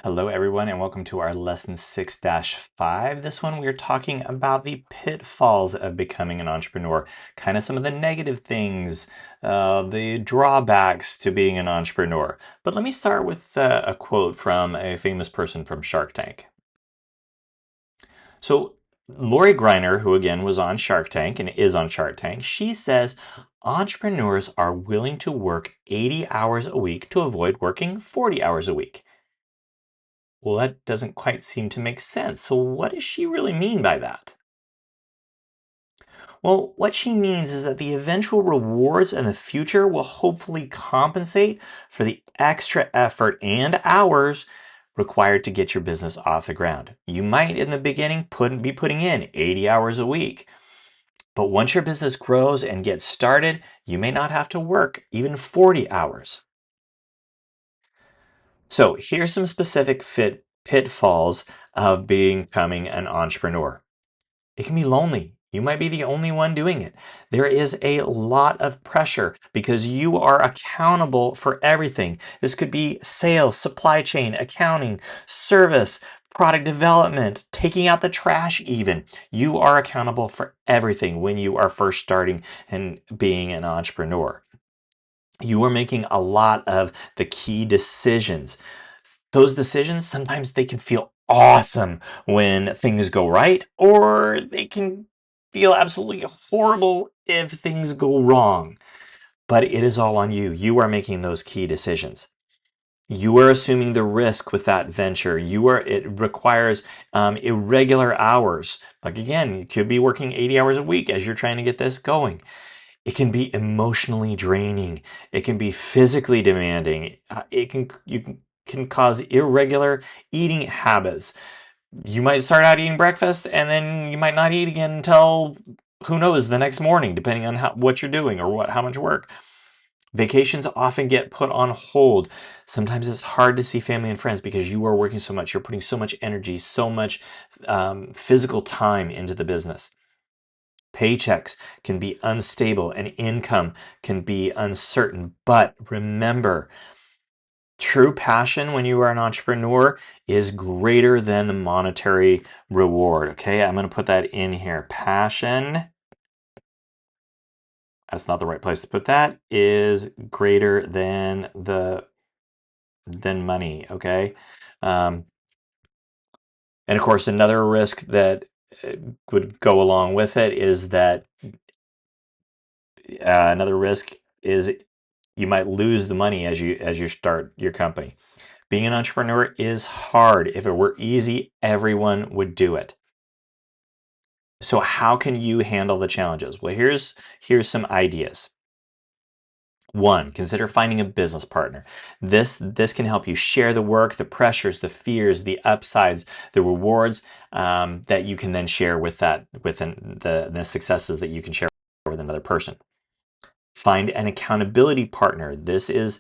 Hello everyone and welcome to our lesson 6-5. This one we're talking about the pitfalls of becoming an entrepreneur, kind of some of the negative things, the drawbacks to being an entrepreneur. But let me start with a quote from a famous person from Shark Tank. So Lori Greiner, who again was on Shark Tank and is on Shark Tank, she says entrepreneurs are willing to work 80 hours a week to avoid working 40 hours a week. Well, that doesn't quite seem to make sense. So what does she really mean by that? Well, what she means is that the eventual rewards in the future will hopefully compensate for the extra effort and hours required to get your business off the ground. You might in the beginning be putting in 80 hours a week, but once your business grows and gets started, you may not have to work even 40 hours. So here's some specific pitfalls of becoming an entrepreneur. It can be lonely. You might be the only one doing it. There is a lot of pressure because you are accountable for everything. This could be sales, supply chain, accounting, service, product development, taking out the trash even. You are accountable for everything when you are first starting and being an entrepreneur. You are making a lot of the key decisions. Those decisions, sometimes they can feel awesome when things go right, or they can feel absolutely horrible if things go wrong. But it is all on you. You are making those key decisions. You are assuming the risk with that venture. It requires irregular hours. Like again, you could be working 80 hours a week as you're trying to get this going. It can be emotionally draining. It can be physically demanding. You can cause irregular eating habits. You might start out eating breakfast and then you might not eat again until who knows the next morning, depending on what you're doing or how much work. Vacations often get put on hold. Sometimes it's hard to see family and friends because you are working so much. You're putting so much energy, so much physical time into the business. Paychecks can be unstable and income can be uncertain. But remember, true passion when you are an entrepreneur is greater than the monetary reward. Okay, I'm going to put that in here. Passion, that's not the right place to put that, is greater than money. Okay. Um, and of course, another risk that would go along with it is that another risk is you might lose the money as you start your company. Being an entrepreneur is hard. If it were easy, everyone would do it. So how can you handle the challenges? Well, here's some ideas. One, consider finding a business partner. This can help you share the work, the pressures, the fears, the upsides, the rewards that you can then share with the successes that you can share with another person. Find an accountability partner. This is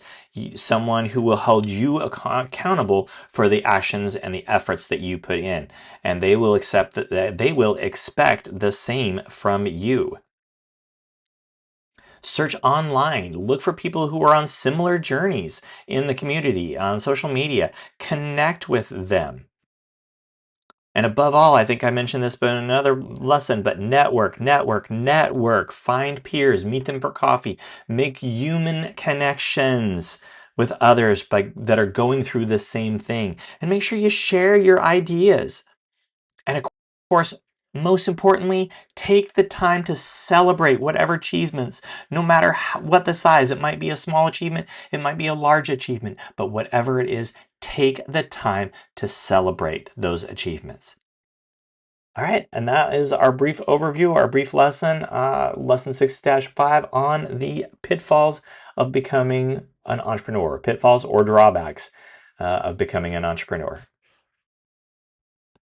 someone who will hold you accountable for the actions and the efforts that you put in, and they will expect the same from you. Search online. Look for people who are on similar journeys in the community, on social media. Connect with them. And above all, I think I mentioned this in another lesson, but network. Find peers, meet them for coffee, make human connections with others that are going through the same thing. And make sure you share your ideas. And of course, most importantly, take the time to celebrate whatever achievements, no matter what the size. It might be a small achievement, it might be a large achievement, but whatever it is, take the time to celebrate those achievements. All right, and that is our brief overview, our brief lesson, lesson 6-5 on the pitfalls of becoming an entrepreneur, pitfalls or drawbacks of becoming an entrepreneur.